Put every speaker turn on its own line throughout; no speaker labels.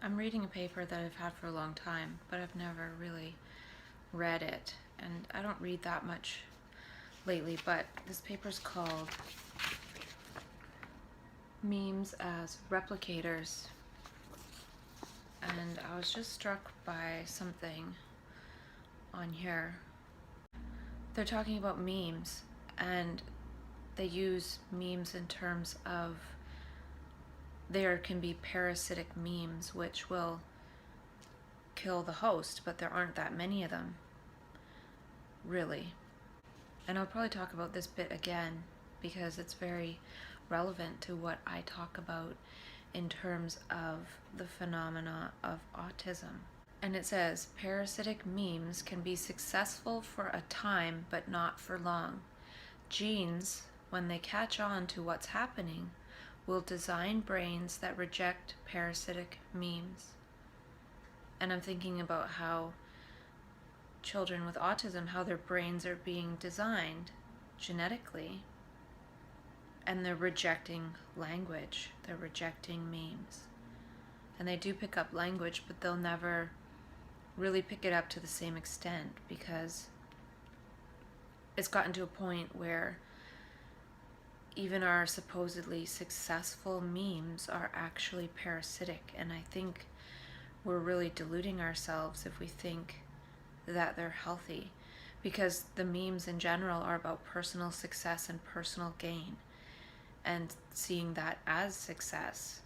I'm reading a paper that I've had for a long time, but I've never really read it, and I don't read that much lately, but this paper's called Memes as Replicators, and I was just struck by something on here. They're talking about memes, and they use memes in terms of there can be parasitic memes which will kill the host, but there aren't that many of them, really. And I'll probably talk about this bit again because it's very relevant to what I talk about in terms of the phenomena of autism. And it says, parasitic memes can be successful for a time, but not for long. Genes, when they catch on to what's happening, will design brains that reject parasitic memes. And I'm thinking about how children with autism, how their brains are being designed genetically, and they're rejecting language, they're rejecting memes. And they do pick up language, but they'll never really pick it up to the same extent because it's gotten to a point where even our supposedly successful memes are actually parasitic. And I think we're really deluding ourselves if we think that they're healthy, because the memes in general are about personal success and personal gain and seeing that as success,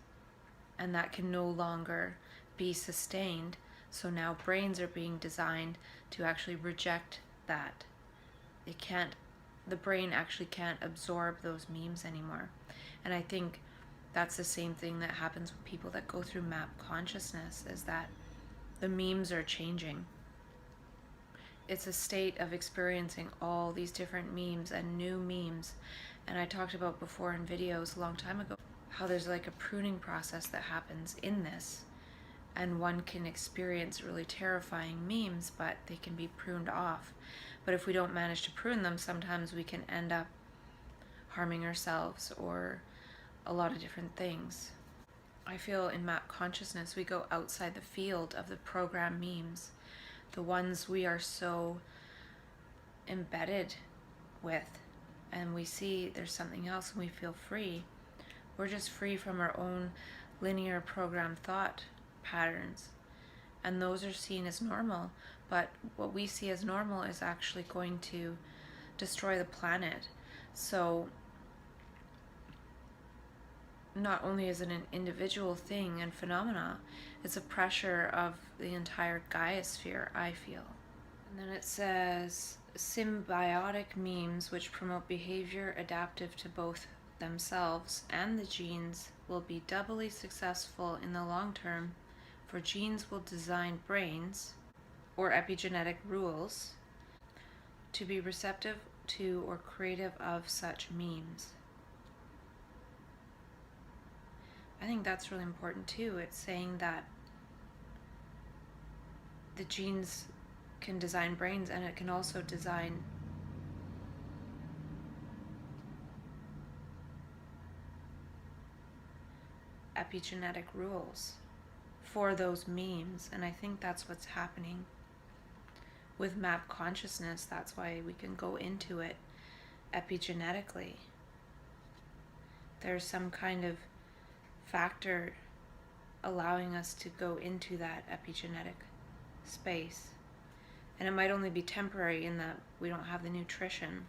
and that can no longer be sustained. So now brains are being designed to actually reject that. The brain actually can't absorb those memes anymore. And I think that's the same thing that happens with people that go through map consciousness, is that the memes are changing. It's a state of experiencing all these different memes and new memes. And I talked about before in videos a long time ago how there's like a pruning process that happens in this, and one can experience really terrifying memes, but they can be pruned off. But if we don't manage to prune them, sometimes we can end up harming ourselves or a lot of different things. I feel in map consciousness we go outside the field of the program memes, the ones we are so embedded with, and we see there's something else and we feel free. We're just free from our own linear program thought patterns, and those are seen as normal, but what we see as normal is actually going to destroy the planet. So not only is it an individual thing and phenomena, it's a pressure of the entire Gaia-sphere, I feel. And then it says, symbiotic memes which promote behavior adaptive to both themselves and the genes will be doubly successful in the long term, for genes will design brains, or epigenetic rules, to be receptive to or creative of such memes. I think that's really important too. It's saying that the genes can design brains, and it can also design epigenetic rules for those memes. And I think that's what's happening with map consciousness. That's why we can go into it epigenetically. There's some kind of factor allowing us to go into that epigenetic space. And it might only be temporary in that we don't have the nutrition.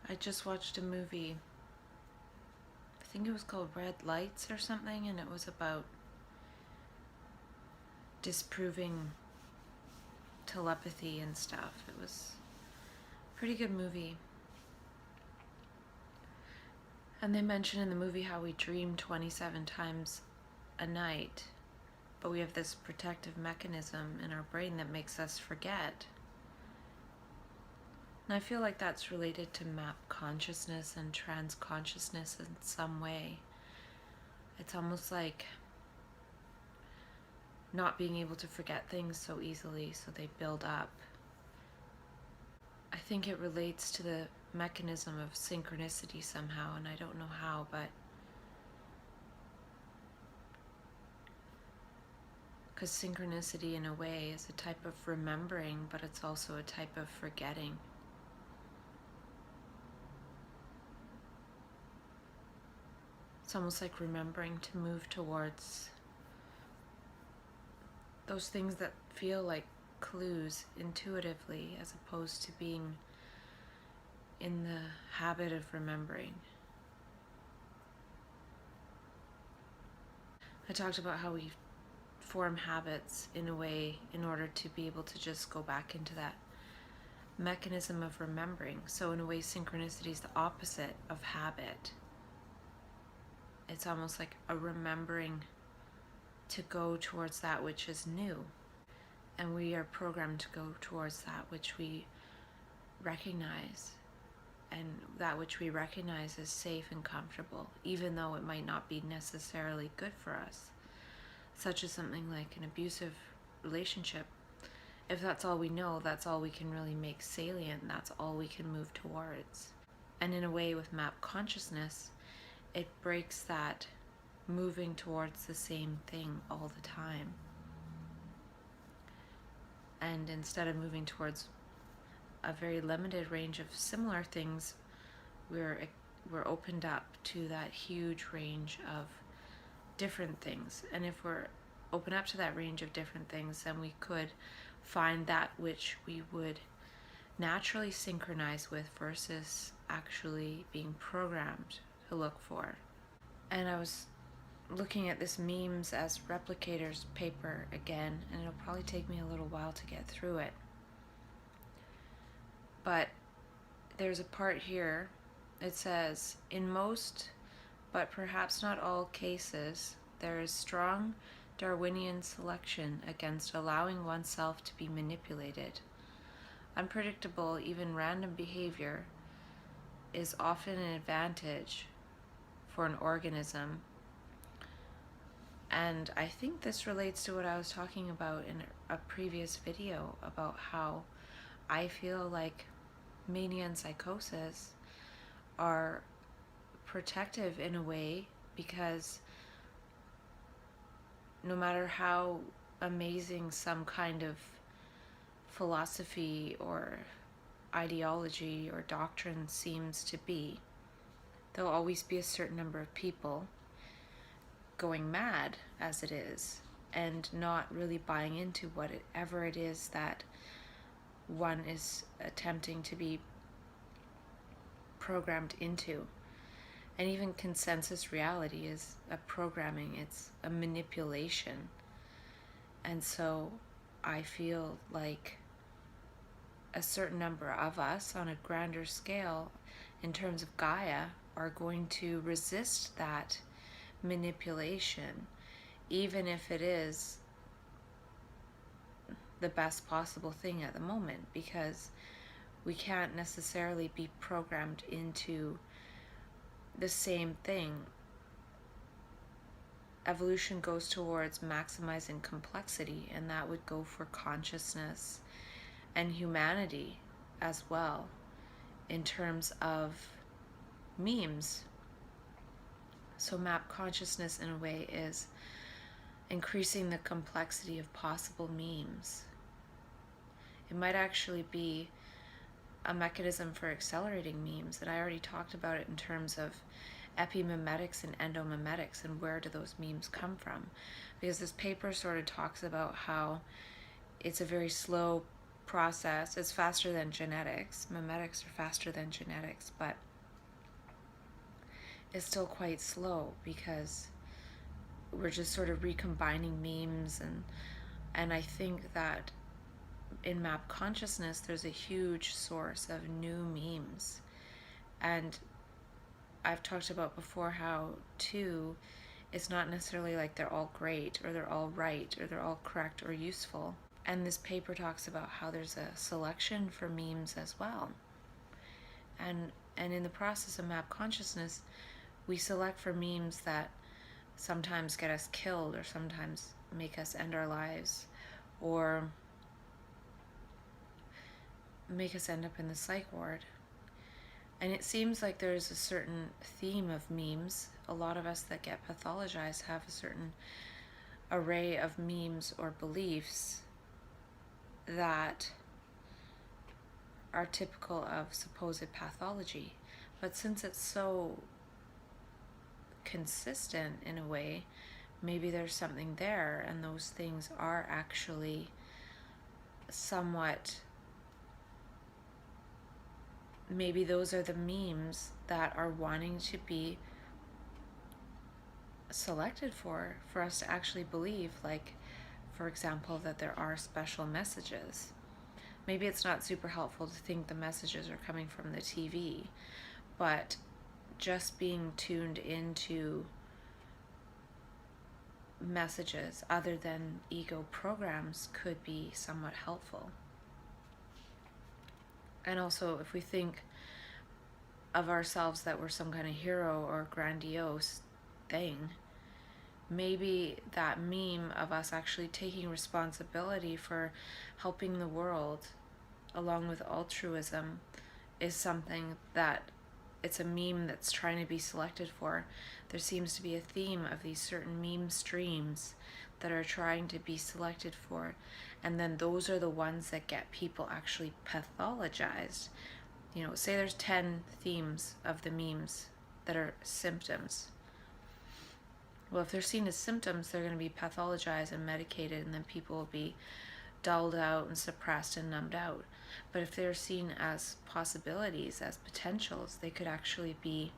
I just watched a movie, I think it was called Red Lights or something, and it was about disproving telepathy and stuff. It was a pretty good movie. And they mention in the movie how we dream 27 times a night, but we have this protective mechanism in our brain that makes us forget. And I feel like that's related to map consciousness and trans consciousness in some way. It's almost like not being able to forget things so easily, so they build up. I think it relates to the mechanism of synchronicity somehow, and I don't know how, but Because synchronicity, in a way, is a type of remembering, but it's also a type of forgetting. It's almost like remembering to move towards those things that feel like clues intuitively, as opposed to being in the habit of remembering. I talked about how we form habits in a way in order to be able to just go back into that mechanism of remembering. So in a way, synchronicity is the opposite of habit. It's almost like a remembering to go towards that which is new. And we are programmed to go towards that which we recognize. And that which we recognize is safe and comfortable, even though it might not be necessarily good for us. Such as something like an abusive relationship. If that's all we know, that's all we can really make salient, that's all we can move towards. And in a way, with map consciousness, it breaks that moving towards the same thing all the time. And instead of moving towards a very limited range of similar things, we're opened up to that huge range of different things. And if we're open up to that range of different things, then we could find that which we would naturally synchronize with versus actually being programmed to look for. And I was looking at this memes as replicators paper again, and it'll probably take me a little while to get through it. But there's a part here, it says, in most, but perhaps not all cases, there is strong Darwinian selection against allowing oneself to be manipulated. Unpredictable, even random behavior is often an advantage for an organism. And I think this relates to what I was talking about in a previous video about how I feel like mania and psychosis are protective in a way, because no matter how amazing some kind of philosophy or ideology or doctrine seems to be, there'll always be a certain number of people going mad as it is and not really buying into whatever it is that one is attempting to be programmed into. And even consensus reality is a programming, it's a manipulation. And so I feel like a certain number of us on a grander scale in terms of Gaia are going to resist that manipulation, even if it is the best possible thing at the moment, because we can't necessarily be programmed into the same thing. Evolution goes towards maximizing complexity, and that would go for consciousness and humanity as well, in terms of memes. So map consciousness in a way is increasing the complexity of possible memes. It might actually be a mechanism for accelerating memes, and I already talked about it in terms of epimemetics and endomemetics, and where do those memes come from, because this paper sort of talks about how it's a very slow process. It's faster than genetics. Memetics are faster than genetics, but it's still quite slow because we're just sort of recombining memes, and I think that in map consciousness there's a huge source of new memes. And I've talked about before how too it's not necessarily like they're all great or they're all right or they're all correct or useful. And this paper talks about how there's a selection for memes as well. And in the process of map consciousness, we select for memes that sometimes get us killed or sometimes make us end our lives or make us end up in the psych ward. And it seems like there's a certain theme of memes. A lot of us that get pathologized have a certain array of memes or beliefs that are typical of supposed pathology. But since it's so consistent in a way, maybe there's something there, and those things are actually somewhat, maybe those are the memes that are wanting to be selected for us to actually believe, like, for example, that there are special messages. Maybe it's not super helpful to think the messages are coming from the TV, but just being tuned into messages other than ego programs could be somewhat helpful. And also, if we think of ourselves that we're some kind of hero or grandiose thing, maybe that meme of us actually taking responsibility for helping the world along with altruism is something that it's a meme that's trying to be selected for. There seems to be a theme of these certain meme streams that are trying to be selected for, and then those are the ones that get people actually pathologized. You know, say there's 10 themes of the memes that are symptoms. Well, if they're seen as symptoms, they're going to be pathologized and medicated, and then people will be dulled out and suppressed and numbed out. But if they're seen as possibilities, as potentials, they could actually be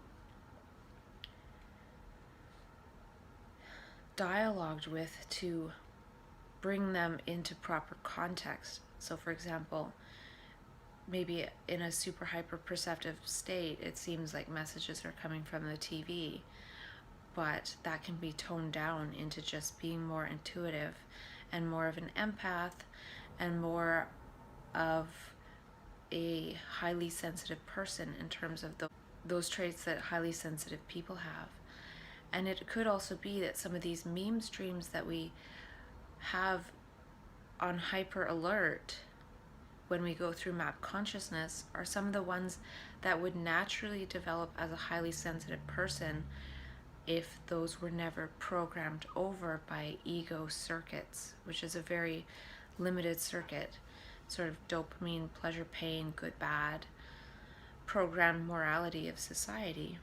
dialogued with to bring them into proper context. So, for example, maybe in a super hyper perceptive state, it seems like messages are coming from the TV, but that can be toned down into just being more intuitive and more of an empath and more of a highly sensitive person in terms of those traits that highly sensitive people have. And it could also be that some of these meme streams that we have on hyper alert when we go through map consciousness are some of the ones that would naturally develop as a highly sensitive person if those were never programmed over by ego circuits, which is a very limited circuit, sort of dopamine, pleasure, pain, good, bad, programmed morality of society.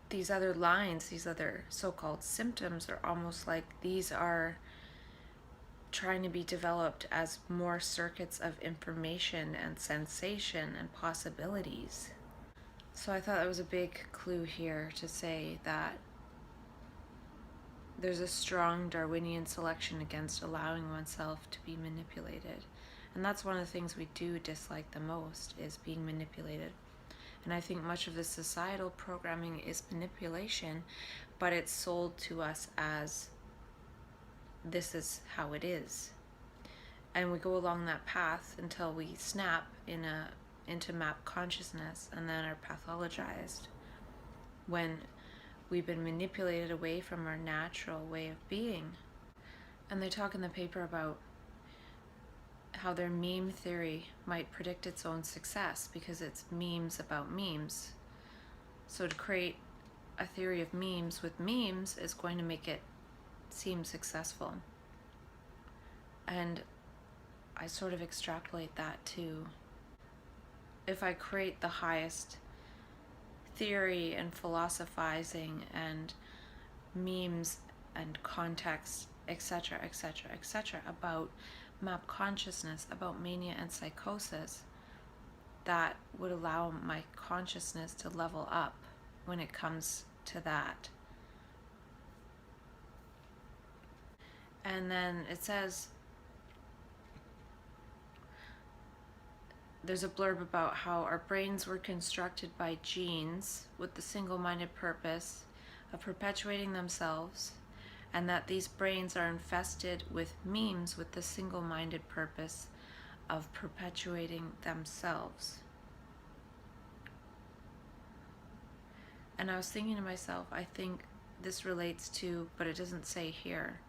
These other lines, these other so-called symptoms, are almost like these are trying to be developed as more circuits of information and sensation and possibilities. So I thought that was a big clue here to say that there's a strong Darwinian selection against allowing oneself to be manipulated. And that's one of the things we do dislike the most, is being manipulated. And I think much of the societal programming is manipulation, but it's sold to us as this is how it is. And we go along that path until we snap into map consciousness and then are pathologized when we've been manipulated away from our natural way of being. And they talk in the paper about how their meme theory might predict its own success because it's memes about memes. So to create a theory of memes with memes is going to make it seem successful. And I sort of extrapolate that to, if I create the highest theory and philosophizing and memes and context, etc., etc., etc., about map consciousness, about mania and psychosis, that would allow my consciousness to level up when it comes to that. And then it says, there's a blurb about how our brains were constructed by genes with the single-minded purpose of perpetuating themselves, and that these brains are infested with memes with the single-minded purpose of perpetuating themselves. And I was thinking to myself, I think this relates to, but it doesn't say here,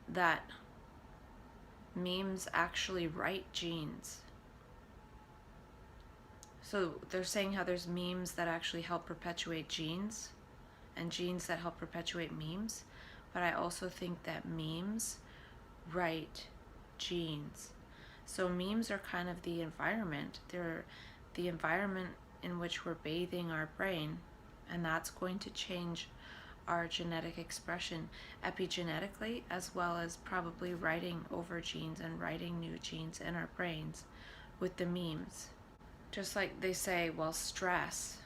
that memes actually write genes. So they're saying how there's memes that actually help perpetuate genes. and genes that help perpetuate memes, but I also think that memes write genes. So memes are kind of the environment. They're the environment in which we're bathing our brain, and that's going to change our genetic expression epigenetically, as well as probably writing over genes and writing new genes in our brains with the memes. Just like they say, well, stress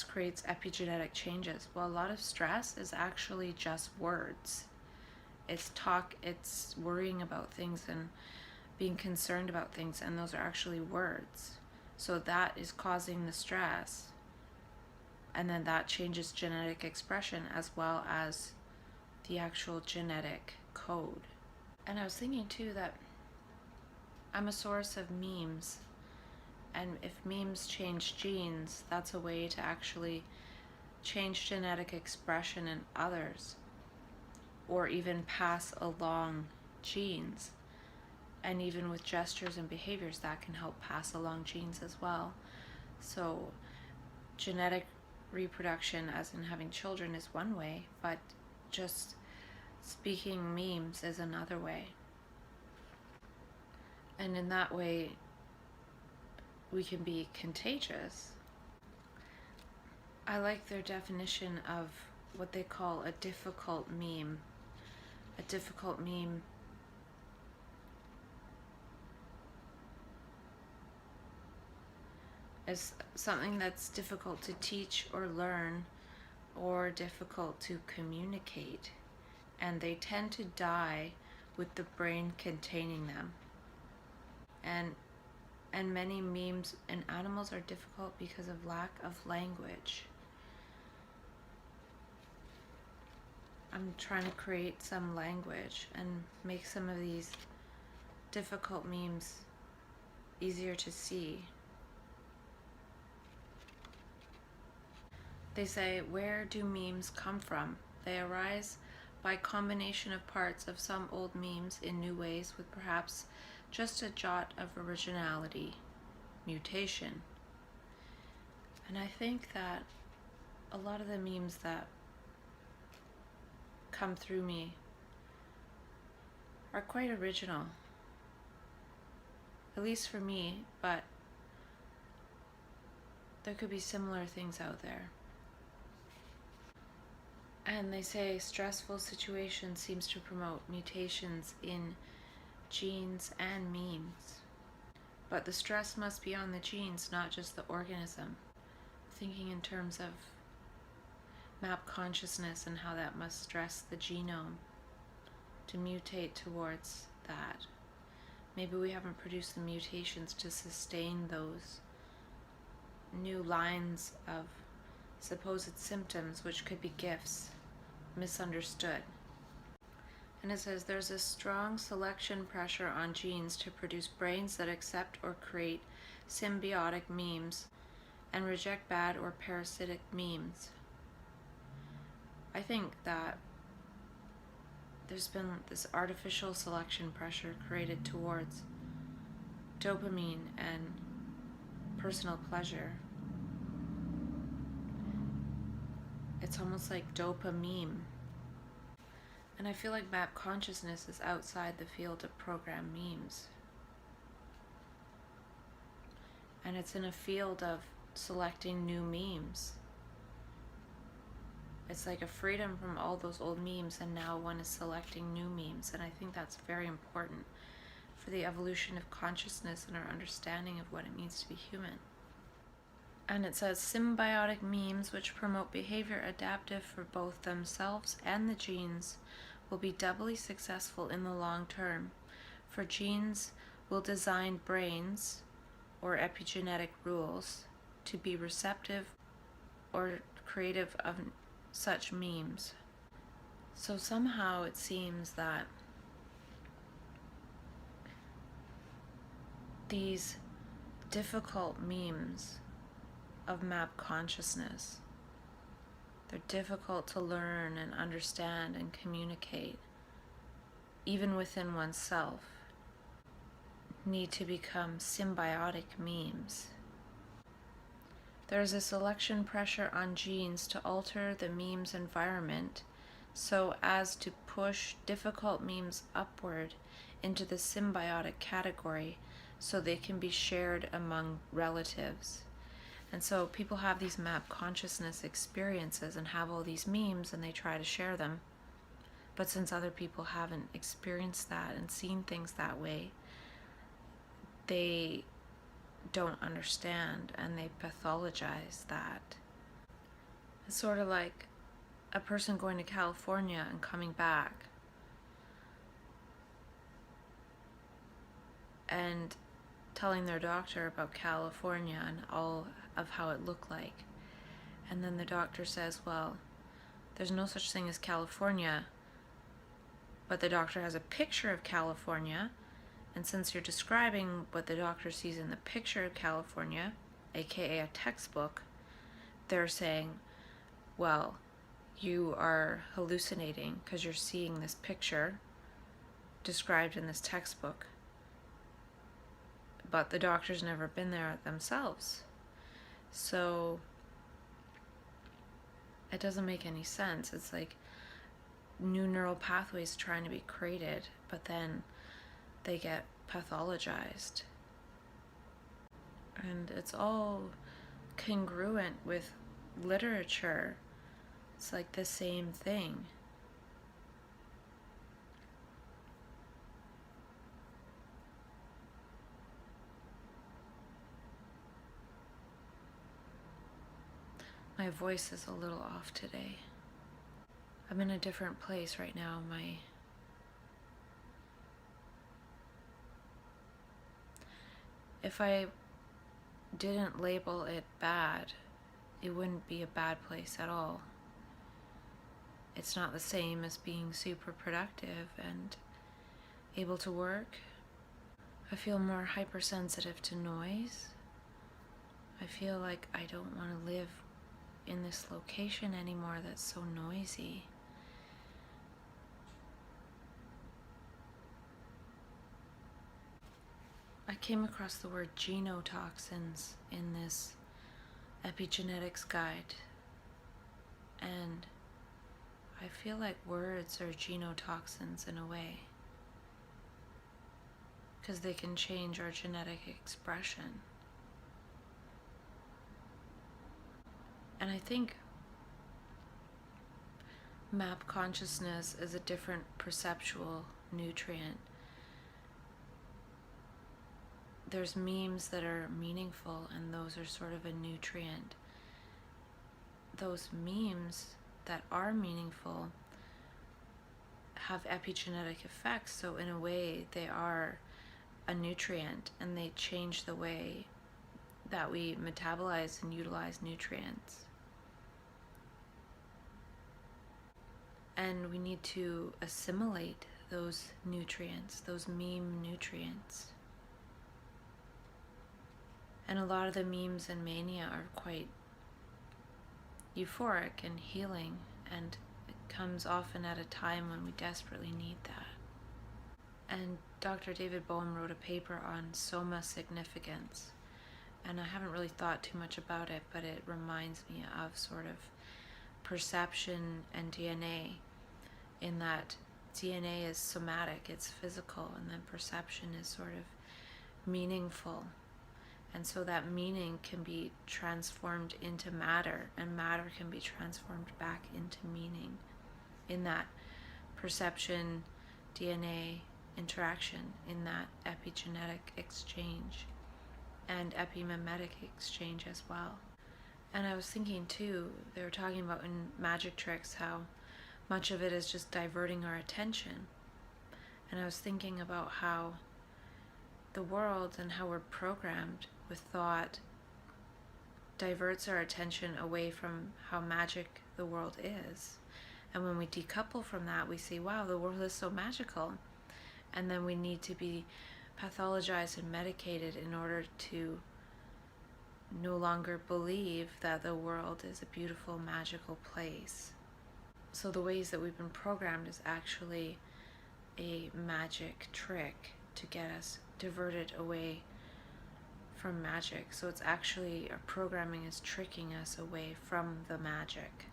creates epigenetic changes. Well, a lot of stress is actually just words. It's talk, it's worrying about things and being concerned about things, and those are actually words. So that is causing the stress, and then that changes genetic expression as well as the actual genetic code. And I was thinking too that I'm a source of memes, and if memes change genes, that's a way to actually change genetic expression in others, or even pass along genes. And even with gestures and behaviors, that can help pass along genes as well. So genetic reproduction, as in having children, is one way, but just speaking memes is another way. And in that way, we can be contagious. I like their definition of what they call a difficult meme. A difficult meme is something that's difficult to teach or learn, or difficult to communicate, and they tend to die with the brain containing them. And many memes in animals are difficult because of lack of language. I'm trying to create some language and make some of these difficult memes easier to see. They say, where do memes come from? They arise by combination of parts of some old memes in new ways, with perhaps just a jot of originality, mutation. And I think that a lot of the memes that come through me are quite original, at least for me, but there could be similar things out there. And they say stressful situation seems to promote mutations in genes and memes. But the stress must be on the genes, not just the organism. Thinking in terms of map consciousness and how that must stress the genome to mutate towards that. Maybe we haven't produced the mutations to sustain those new lines of supposed symptoms, which could be gifts, misunderstood. And it says there's a strong selection pressure on genes to produce brains that accept or create symbiotic memes and reject bad or parasitic memes. I think that there's been this artificial selection pressure created towards dopamine and personal pleasure. It's almost like dopamine. And I feel like map consciousness is outside the field of program memes. And it's in a field of selecting new memes. It's like a freedom from all those old memes, and now one is selecting new memes. And I think that's very important for the evolution of consciousness and our understanding of what it means to be human. And it says symbiotic memes, which promote behavior adaptive for both themselves and the genes, will be doubly successful in the long term. For genes will design brains, or epigenetic rules, to be receptive or creative of such memes. So somehow it seems that these difficult memes of map consciousness, they're difficult to learn and understand and communicate, even within oneself, need to become symbiotic memes. There is a selection pressure on genes to alter the meme's environment so as to push difficult memes upward into the symbiotic category so they can be shared among relatives. And so people have these map consciousness experiences and have all these memes and they try to share them. But since other people haven't experienced that and seen things that way, they don't understand and they pathologize that. It's sort of like a person going to California and coming back and telling their doctor about California and all of how it looked like. And then the doctor says, well, there's no such thing as California, but the doctor has a picture of California, and since you're describing what the doctor sees in the picture of California, aka a textbook, they're saying, well, you are hallucinating because you're seeing this picture described in this textbook. But the doctor's never been there themselves. So it doesn't make any sense. It's like new neural pathways trying to be created, but then they get pathologized. And it's all congruent with literature. It's like the same thing. My voice is a little off today. I'm in a different place right now. If I didn't label it bad, it wouldn't be a bad place at all. It's not the same as being super productive and able to work. I feel more hypersensitive to noise. I feel like I don't want to live in this location anymore that's so noisy. I came across the word genotoxins in this epigenetics guide, and I feel like words are genotoxins in a way, because they can change our genetic expression. And I think map consciousness is a different perceptual nutrient. There's memes that are meaningful, and those are sort of a nutrient. Those memes that are meaningful have epigenetic effects, so in a way they are a nutrient, and they change the way that we metabolize and utilize nutrients. And we need to assimilate those nutrients, those meme nutrients. And a lot of the memes and mania are quite euphoric and healing, and it comes often at a time when we desperately need that. And Dr. David Bohm wrote a paper on soma significance, and I haven't really thought too much about it, but it reminds me of sort of perception and DNA, in that DNA is somatic, it's physical, and then perception is sort of meaningful. And so that meaning can be transformed into matter, and matter can be transformed back into meaning in that perception, DNA interaction, in that epigenetic exchange and epimemetic exchange as well. And I was thinking too, they were talking about in magic tricks how much of it is just diverting our attention. And I was thinking about how the world and how we're programmed with thought diverts our attention away from how magic the world is. And when we decouple from that, we see, wow, the world is so magical. And then we need to be pathologized and medicated in order to no longer believe that the world is a beautiful, magical place. So the ways that we've been programmed is actually a magic trick to get us diverted away from magic. So it's actually, our programming is tricking us away from the magic.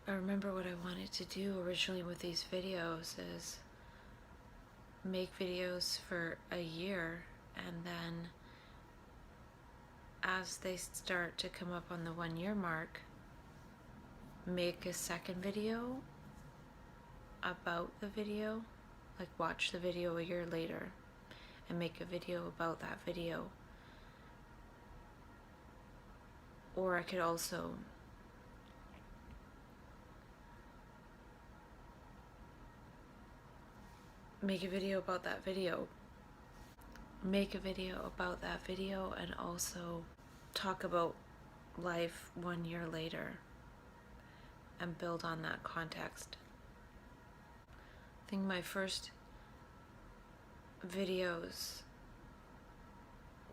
I remember what I wanted to do originally with these videos is make videos for a year, and then as they start to come up on the 1 year mark, make a second video about the video, like watch the video a year later and make a video about that video. Or I could also make a video about that video, and also talk about life 1 year later and build on that context. I think my first videos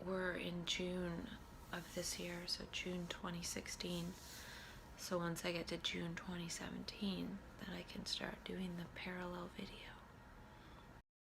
were in June of this year, so June 2016. So once I get to June 2017, then I can start doing the parallel videos.